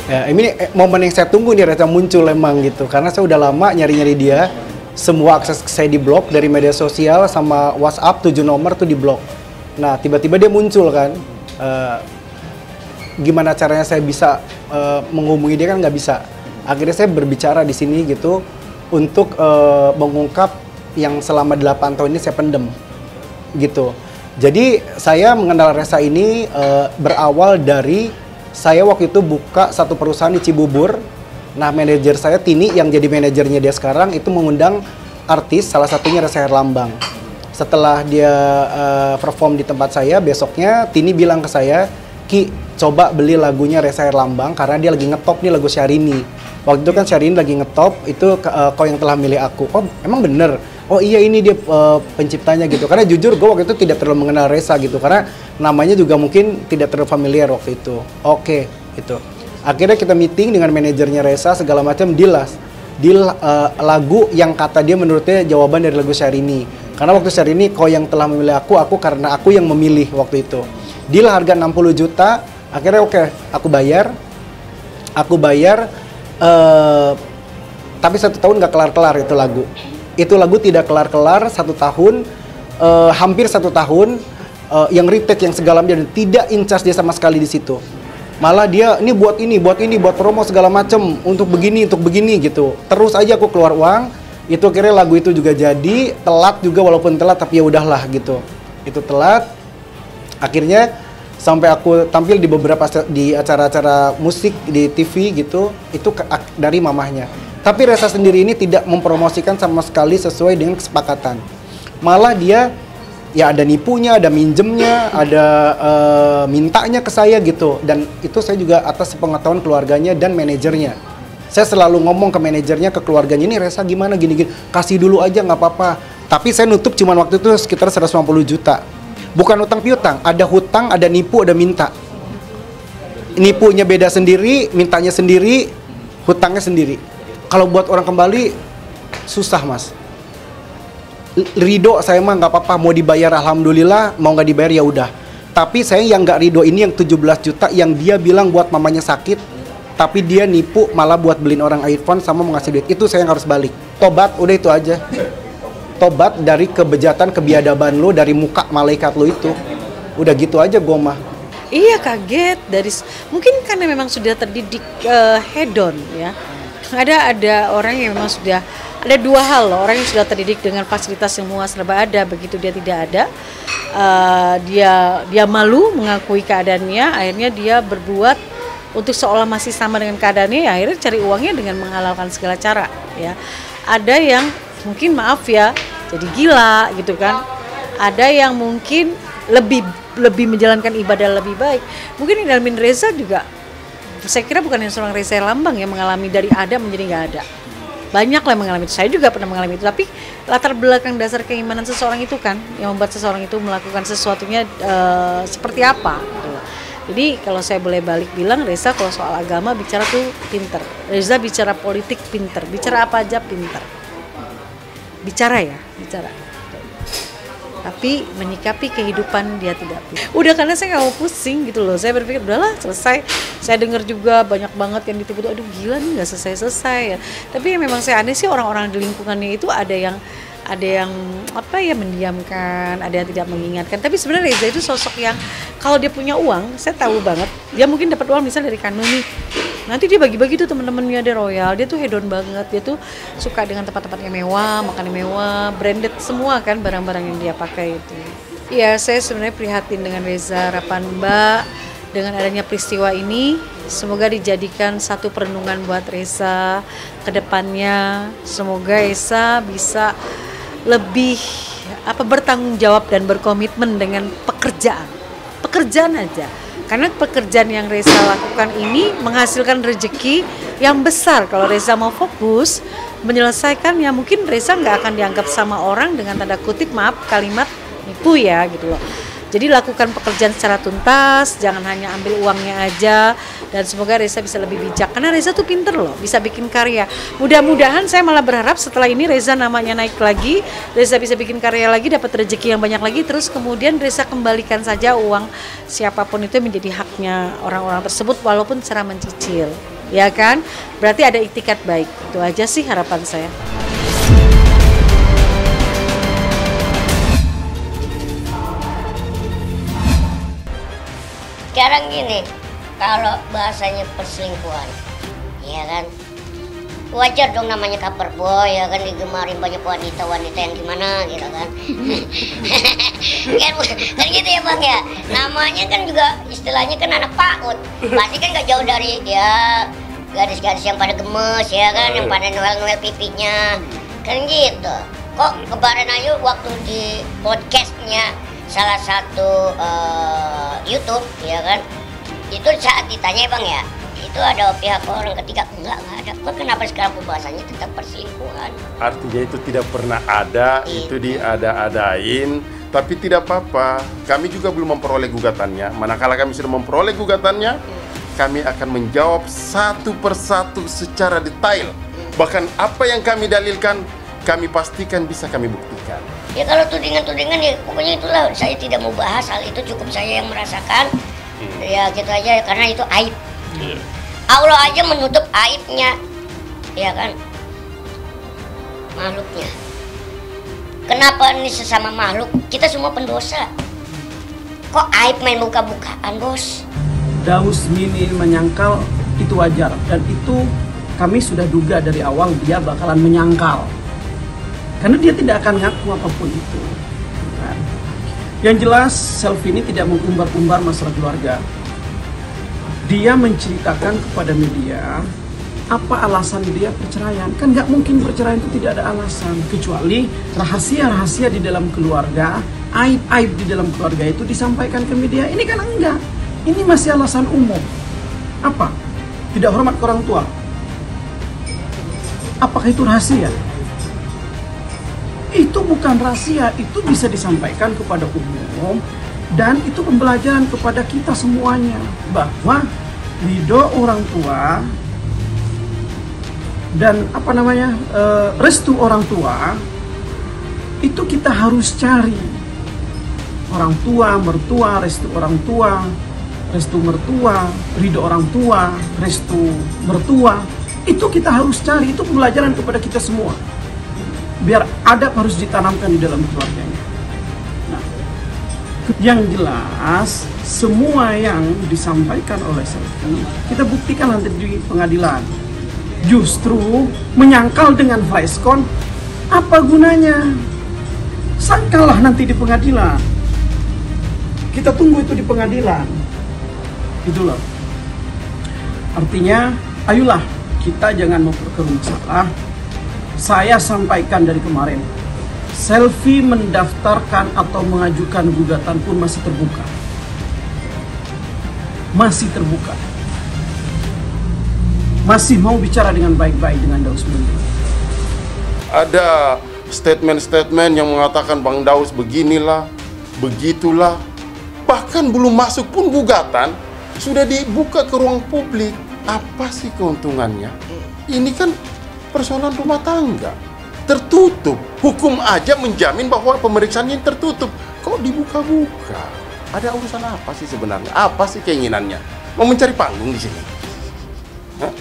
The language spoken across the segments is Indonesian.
Ya, ini momen yang saya tunggu nih Reza muncul emang gitu. Karena saya udah lama nyari-nyari dia. Semua akses saya di blok dari media sosial sama WhatsApp 7 nomor tuh di blok. Nah, tiba-tiba dia muncul kan. Gimana caranya saya bisa menghubungi dia kan nggak bisa. Akhirnya saya berbicara di sini gitu untuk mengungkap yang selama 8 tahun ini saya pendem gitu. Jadi saya mengenal Reza ini berawal dari saya waktu itu buka satu perusahaan di Cibubur. Nah, manajer saya Tini yang jadi manajernya dia sekarang itu mengundang artis, salah satunya Reza Herlambang. Setelah dia perform di tempat saya, besoknya Tini bilang ke saya, "Ki, coba beli lagunya Reza Herlambang karena dia lagi ngetop nih lagu Syahrini." Waktu itu kan Syahrini lagi ngetop, itu Kau Yang Telah Milih Aku. Oh, emang bener? Oh iya, ini dia penciptanya gitu. Karena jujur gue waktu itu tidak terlalu mengenal Reza gitu, karena namanya juga mungkin tidak terlalu familiar waktu itu. Oke, itu. Akhirnya kita meeting dengan manajernya Reza, segala macam deal lagu yang kata dia menurutnya jawaban dari lagu Syahrini. Karena waktu Syahrini Kau Yang Telah Memilih Aku karena aku yang memilih waktu itu. Deal harga 60 juta, akhirnya oke, aku bayar. Tapi 1 tahun nggak kelar-kelar itu lagu. Itu lagu tidak kelar-kelar 1 tahun, hampir 1 tahun, yang retake yang segala macam, tidak in charge dia sama sekali di situ. Malah dia ini buat promo segala macam untuk begini gitu. Terus aja aku keluar uang. Itu akhirnya lagu itu juga jadi telat juga, walaupun telat tapi ya udahlah gitu. Itu telat. Akhirnya sampai aku tampil di beberapa di acara-acara musik di TV gitu, itu dari mamahnya. Tapi Reza sendiri ini tidak mempromosikan sama sekali sesuai dengan kesepakatan. Malah dia ya ada nipunya, ada minjemnya, ada mintanya ke saya gitu. Dan itu saya juga atas sepengetahuan keluarganya dan manajernya. Saya selalu ngomong ke manajernya, ke keluarganya, ini Reza gimana gini-gini, kasih dulu aja nggak apa-apa. Tapi saya nutup cuma waktu itu sekitar 150 juta. Bukan utang piutang, ada hutang, ada nipu, ada minta. Nipunya beda sendiri, mintanya sendiri, hutangnya sendiri. Kalau buat orang kembali, susah mas. Ridho saya mah nggak apa-apa, mau dibayar alhamdulillah, mau nggak dibayar ya udah. Tapi saya yang nggak ridho ini yang 17 juta yang dia bilang buat mamanya sakit, tapi dia nipu malah buat beliin orang iPhone sama mau ngasih duit, itu saya yang harus balik. Tobat, udah itu aja. Tobat dari kebejatan, kebiadaban lo, dari muka malaikat lo itu. Udah gitu aja gue mah. Iya, kaget dari mungkin karena memang sudah terdidik hedon ya. Ada orang yang memang sudah ada 2 hal loh, orang yang sudah terdidik dengan fasilitas semua serba ada, begitu dia tidak ada, dia malu mengakui keadaannya, akhirnya dia berbuat untuk seolah masih sama dengan keadaannya, ya akhirnya cari uangnya dengan menghalalkan segala cara ya. Ada yang mungkin maaf ya jadi gila gitu kan, ada yang mungkin lebih menjalankan ibadah lebih baik. Mungkin Idalmin Reza juga, saya kira bukan yang seorang Reza Herlambang yang mengalami dari ada menjadi nggak ada. Banyak lah yang mengalami itu, saya juga pernah mengalami itu. Tapi latar belakang dasar keimanan seseorang itu kan yang membuat seseorang itu melakukan sesuatunya seperti apa gitu. Jadi kalau saya boleh balik bilang, Reza kalau soal agama bicara tuh pinter, Reza bicara politik pinter, bicara apa aja pinter. Bicara. Tapi menyikapi kehidupan dia tidak pintar. Udah, karena saya nggak mau pusing gitu loh. Saya berpikir udahlah selesai. Saya dengar juga banyak banget yang ditipu tuh, aduh gila nih nggak selesai ya. Tapi yang memang saya aneh sih orang-orang di lingkungannya itu ada yang apa ya, mendiamkan, ada yang tidak mengingatkan. Tapi sebenarnya Reza itu sosok yang kalau dia punya uang, saya tahu banget dia mungkin dapat uang misalnya dari Kanu nih, nanti dia bagi-bagi tuh teman-temannya, dia royal, dia tuh hedon banget, dia tuh suka dengan tempat-tempat yang mewah, makanan mewah, branded semua kan barang-barang yang dia pakai itu. Iya, saya sebenarnya prihatin dengan Reza. Harapan Mbak dengan adanya peristiwa ini semoga dijadikan satu perenungan buat Reza ke depannya. Semoga Reza bisa lebih bertanggung jawab dan berkomitmen dengan pekerjaan aja. Karena pekerjaan yang Reza lakukan ini menghasilkan rezeki yang besar. Kalau Reza mau fokus menyelesaikan, ya mungkin Reza nggak akan dianggap sama orang dengan tanda kutip, maaf kalimat, nipu ya gitu loh. Jadi lakukan pekerjaan secara tuntas, jangan hanya ambil uangnya aja. Dan semoga Reza bisa lebih bijak, karena Reza tuh pinter loh, bisa bikin karya. Mudah-mudahan saya malah berharap setelah ini Reza namanya naik lagi, Reza bisa bikin karya lagi, dapat rezeki yang banyak lagi. Terus kemudian Reza kembalikan saja uang siapapun itu menjadi haknya orang-orang tersebut, walaupun secara mencicil. ya kan? Berarti ada itikat baik. Itu aja sih harapan saya. Sekarang gini, kalau bahasanya perselingkuhan, ya kan, wajar dong namanya cover boy, ya kan, digemarin banyak wanita-wanita yang gimana gitu kan. kan gitu ya Bang ya, namanya kan juga istilahnya kan anak PAUD, pasti kan gak jauh dari ya gadis-gadis yang pada gemes ya kan, yang pada noel-noel pipinya, kan gitu. Kok kemarin aja waktu di podcastnya salah satu YouTube ya kan, itu saat ditanya Bang ya, itu ada pihak orang ketiga, enggak ada. Kok kenapa sekarang pembahasannya tentang perselingkuhan? Artinya itu tidak pernah ada, itu diada-adain, tapi tidak apa-apa. Kami juga belum memperoleh gugatannya. Manakala kami sudah memperoleh gugatannya, kami akan menjawab satu persatu secara detail. Bahkan apa yang kami dalilkan, kami pastikan bisa kami buktikan. Ya kalau tudingan-tudingan ya pokoknya itulah, saya tidak mau bahas hal itu, cukup saya yang merasakan. Ya gitu aja, karena itu aib. Allah aja menutup aibnya, ya kan, makhluknya. Kenapa ini sesama makhluk? Kita semua pendosa. Kok aib main buka-bukaan, Bos? Daus Mini menyangkal itu wajar, dan itu kami sudah duga dari awal dia bakalan menyangkal. Karena dia tidak akan ngaku apapun itu. Kan? Yang jelas, Selfie ini tidak mengumbar-umbar masalah keluarga. Dia menceritakan kepada media apa alasan dia perceraian. Kan nggak mungkin perceraian itu tidak ada alasan. Kecuali rahasia-rahasia di dalam keluarga, aib-aib di dalam keluarga itu disampaikan ke media. Ini kan enggak. Ini masih alasan umum. Apa? Tidak hormat ke orang tua. Apakah itu rahasia? Itu bukan rahasia, itu bisa disampaikan kepada umum, dan itu pembelajaran kepada kita semuanya bahwa ridho orang tua dan restu orang tua itu kita harus cari. Orang tua, mertua, restu orang tua, restu mertua, ridho orang tua, restu mertua, itu kita harus cari. Itu pembelajaran kepada kita semua. Biar adab harus ditanamkan di dalam keluarganya. Nah, yang jelas semua yang disampaikan oleh Selfie kita buktikan nanti di pengadilan. Justru menyangkal dengan Vicecon, apa gunanya? Sangkalah nanti di pengadilan. Kita tunggu itu di pengadilan. Gitu loh. Artinya, ayolah kita jangan memperkeruh masalah. Saya sampaikan dari kemarin, Selfie mendaftarkan atau mengajukan gugatan pun masih terbuka. Masih terbuka. Masih mau bicara dengan baik-baik dengan Daus Mini. Ada statement-statement yang mengatakan Bang Daus beginilah, begitulah. Bahkan belum masuk pun gugatan, sudah dibuka ke ruang publik. Apa sih keuntungannya? Ini kan persoalan rumah tangga, tertutup. Hukum aja menjamin bahwa pemeriksaannya tertutup. Kok dibuka-buka? Ada urusan apa sih sebenarnya? Apa sih keinginannya? Mau mencari panggung di sini? Hah?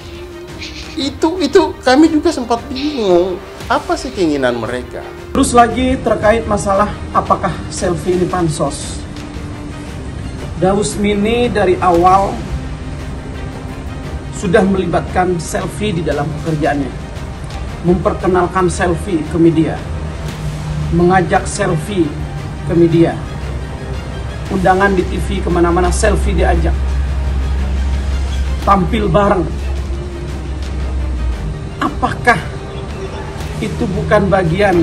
Itu kami juga sempat bingung. Apa sih keinginan mereka? Terus lagi terkait masalah apakah Selfie ini pansos. Daus Mini dari awal sudah melibatkan Selfie di dalam pekerjaannya. Memperkenalkan Selfie ke media, mengajak Selfie ke media, undangan di TV kemana-mana Selfie diajak, tampil bareng. Apakah itu bukan bagian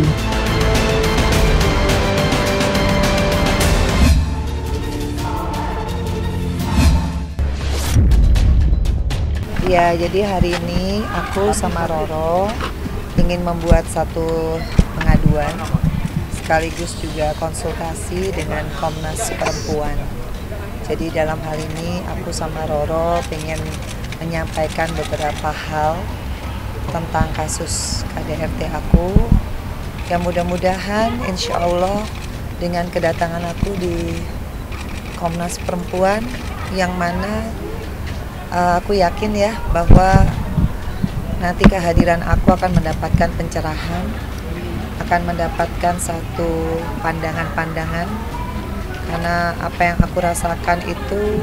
ya? Jadi hari ini aku sama Roro ingin membuat satu pengaduan sekaligus juga konsultasi dengan Komnas Perempuan. Jadi dalam hal ini aku sama Roro ingin menyampaikan beberapa hal tentang kasus KDRT aku, yang mudah-mudahan insya Allah dengan kedatangan aku di Komnas Perempuan, yang mana Aku yakin ya bahwa nanti kehadiran aku akan mendapatkan pencerahan, akan mendapatkan satu pandangan-pandangan, karena apa yang aku rasakan itu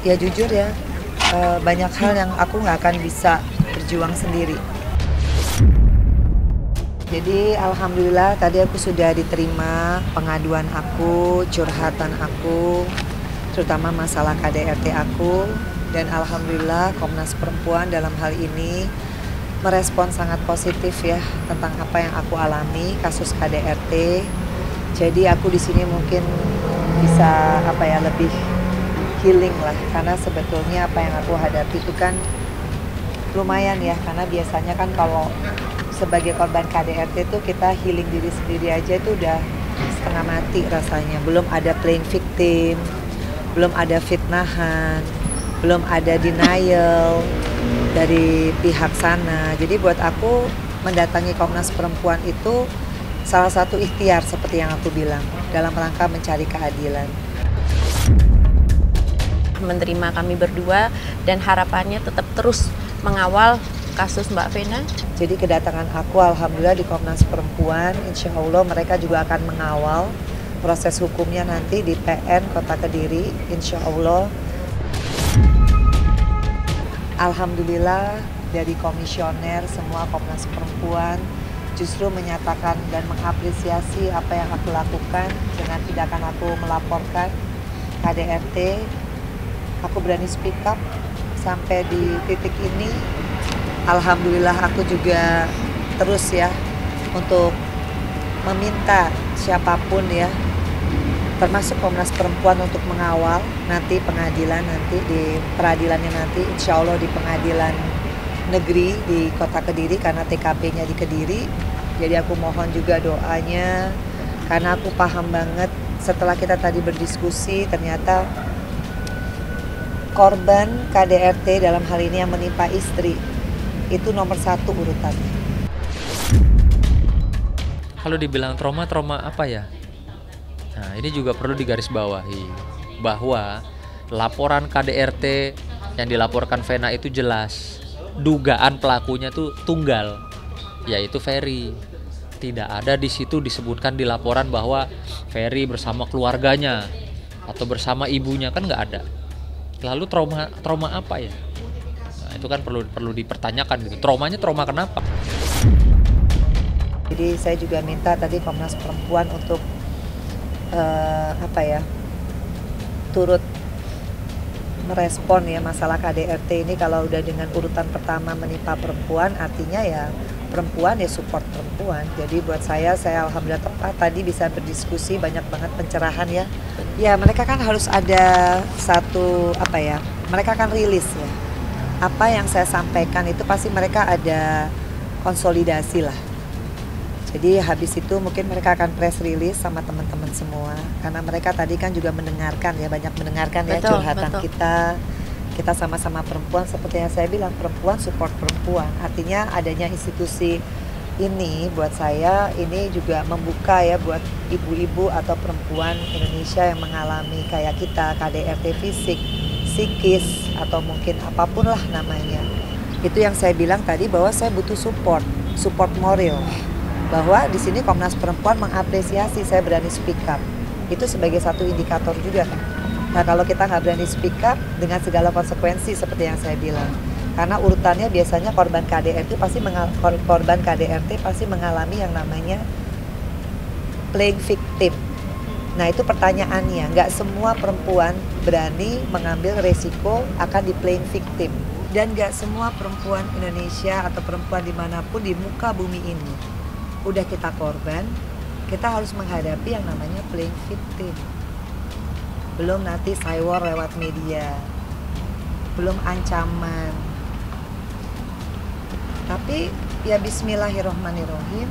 ya jujur ya, banyak hal yang aku nggak akan bisa berjuang sendiri. Jadi alhamdulillah tadi aku sudah diterima pengaduan aku, curhatan aku, terutama masalah KDRT aku, dan alhamdulillah Komnas Perempuan dalam hal ini merespon sangat positif ya tentang apa yang aku alami kasus KDRT. Jadi aku di sini mungkin bisa lebih healing lah, karena sebetulnya apa yang aku hadapi itu kan lumayan ya, karena biasanya kan kalau sebagai korban KDRT itu kita healing diri sendiri aja itu udah setengah mati rasanya. Belum ada playing victim, belum ada fitnahan, belum ada denial dari pihak sana. Jadi buat aku mendatangi Komnas Perempuan itu salah satu ikhtiar seperti yang aku bilang, dalam rangka mencari keadilan. Menerima kami berdua dan harapannya tetap terus mengawal kasus Mbak Vena. Jadi kedatangan aku alhamdulillah di Komnas Perempuan, insya Allah mereka juga akan mengawal proses hukumnya nanti di PN Kota Kediri, insya Allah. Alhamdulillah dari komisioner semua Komnas Perempuan justru menyatakan dan mengapresiasi apa yang aku lakukan dengan tindakan aku melaporkan KDRT. Aku berani speak up sampai di titik ini. Alhamdulillah aku juga terus ya untuk meminta siapapun ya, termasuk Komnas Perempuan untuk mengawal nanti pengadilan, nanti di peradilannya nanti insya Allah di pengadilan negeri di Kota Kediri karena TKP-nya di Kediri. Jadi aku mohon juga doanya, karena aku paham banget setelah kita tadi berdiskusi ternyata korban KDRT dalam hal ini yang menimpa istri itu nomor 1 urutannya. Kalau dibilang trauma apa ya? Nah, ini juga perlu digarisbawahi bahwa laporan KDRT yang dilaporkan Vena itu jelas. Dugaan pelakunya tuh tunggal, yaitu Ferry. Tidak ada di situ disebutkan di laporan bahwa Ferry bersama keluarganya atau bersama ibunya, kan nggak ada. Lalu trauma apa ya? Nah, itu kan perlu dipertanyakan gitu. Traumanya trauma kenapa? Jadi saya juga minta tadi Komnas Perempuan untuk turut merespon ya masalah KDRT ini. Kalau udah dengan urutan pertama menimpa perempuan, artinya ya perempuan ya support perempuan. Jadi buat saya alhamdulillah tepat tadi bisa berdiskusi, banyak banget pencerahan ya. Ya mereka kan harus ada satu mereka akan rilis ya. Apa yang saya sampaikan itu pasti mereka ada konsolidasi lah. Jadi habis itu mungkin mereka akan press release sama teman-teman semua, karena mereka tadi kan juga mendengarkan ya, banyak mendengarkan ya curhatan kita sama-sama perempuan. Seperti yang saya bilang, perempuan support perempuan, artinya adanya institusi ini buat saya ini juga membuka ya buat ibu-ibu atau perempuan Indonesia yang mengalami kayak kita KDRT fisik, psikis atau mungkin apapun lah namanya. Itu yang saya bilang tadi bahwa saya butuh support moral. Bahwa di sini Komnas Perempuan mengapresiasi saya berani speak up. Itu sebagai satu indikator juga kan. Nah kalau kita nggak berani speak up dengan segala konsekuensi seperti yang saya bilang. Karena urutannya biasanya korban KDRT pasti mengalami yang namanya playing victim. Nah itu pertanyaannya, nggak semua perempuan berani mengambil resiko akan di playing victim. Dan nggak semua perempuan Indonesia atau perempuan dimanapun di muka bumi ini udah kita korban, kita harus menghadapi yang namanya playing victim. Belum nanti cyber lewat media, belum ancaman. Tapi ya bismillahirrohmanirrohim,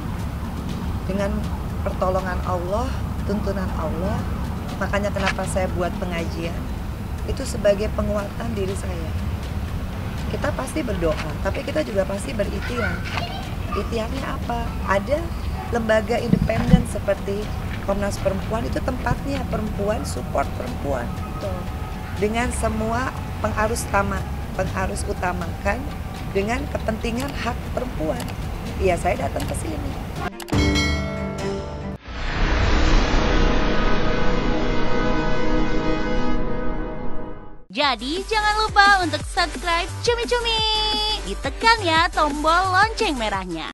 dengan pertolongan Allah, tuntunan Allah, makanya kenapa saya buat pengajian, itu sebagai penguatan diri saya. Kita pasti berdoa, tapi kita juga pasti berikhtiar. Ikhtiarnya apa? Ada lembaga independen seperti Komnas Perempuan, itu tempatnya perempuan support perempuan. Dengan semua pengarus utamakan dengan kepentingan hak perempuan. Iya, saya datang ke sini. Jadi jangan lupa untuk subscribe Cumi Cumi. Ditekan ya tombol lonceng merahnya.